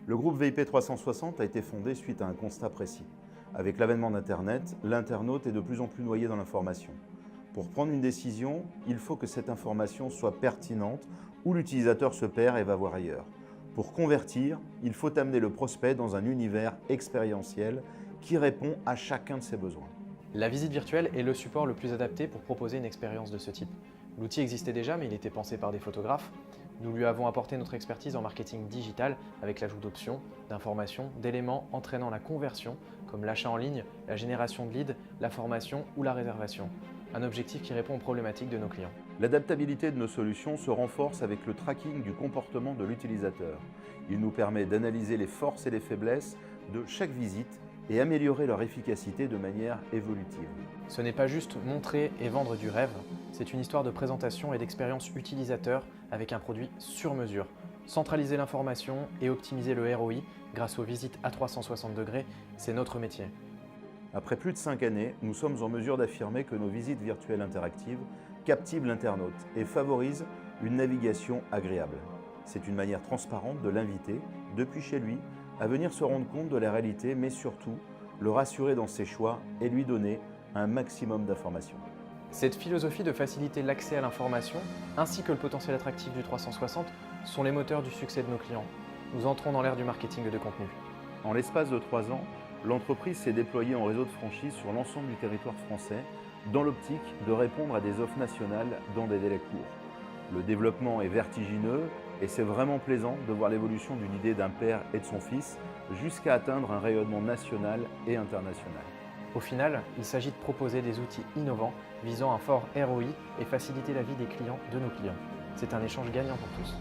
Le groupe VIP 360 a été fondé suite à un constat précis. Avec l'avènement d'Internet, l'internaute est de plus en plus noyé dans l'information. Pour prendre une décision, il faut que cette information soit pertinente ou l'utilisateur se perd et va voir ailleurs. Pour convertir, il faut amener le prospect dans un univers expérientiel qui répond à chacun de ses besoins. La visite virtuelle est le support le plus adapté pour proposer une expérience de ce type. L'outil existait déjà, mais il était pensé par des photographes. Nous lui avons apporté notre expertise en marketing digital avec l'ajout d'options, d'informations, d'éléments entraînant la conversion, comme l'achat en ligne, la génération de leads, la formation ou la réservation. Un objectif qui répond aux problématiques de nos clients. L'adaptabilité de nos solutions se renforce avec le tracking du comportement de l'utilisateur. Il nous permet d'analyser les forces et les faiblesses de chaque visite et améliorer leur efficacité de manière évolutive. Ce n'est pas juste montrer et vendre du rêve, c'est une histoire de présentation et d'expérience utilisateur avec un produit sur mesure. Centraliser l'information et optimiser le ROI grâce aux visites à 360 degrés, c'est notre métier. Après plus de 5 années, nous sommes en mesure d'affirmer que nos visites virtuelles interactives captivent l'internaute et favorisent une navigation agréable. C'est une manière transparente de l'inviter, depuis chez lui, à venir se rendre compte de la réalité, mais surtout le rassurer dans ses choix et lui donner un maximum d'informations. Cette philosophie de faciliter l'accès à l'information, ainsi que le potentiel attractif du 360, sont les moteurs du succès de nos clients. Nous entrons dans l'ère du marketing de contenu. En l'espace de 3 ans, l'entreprise s'est déployée en réseau de franchise sur l'ensemble du territoire français, dans l'optique de répondre à des offres nationales dans des délais courts. Le développement est vertigineux et c'est vraiment plaisant de voir l'évolution d'une idée d'un père et de son fils jusqu'à atteindre un rayonnement national et international. Au final, il s'agit de proposer des outils innovants visant un fort ROI et faciliter la vie des clients de nos clients. C'est un échange gagnant pour tous.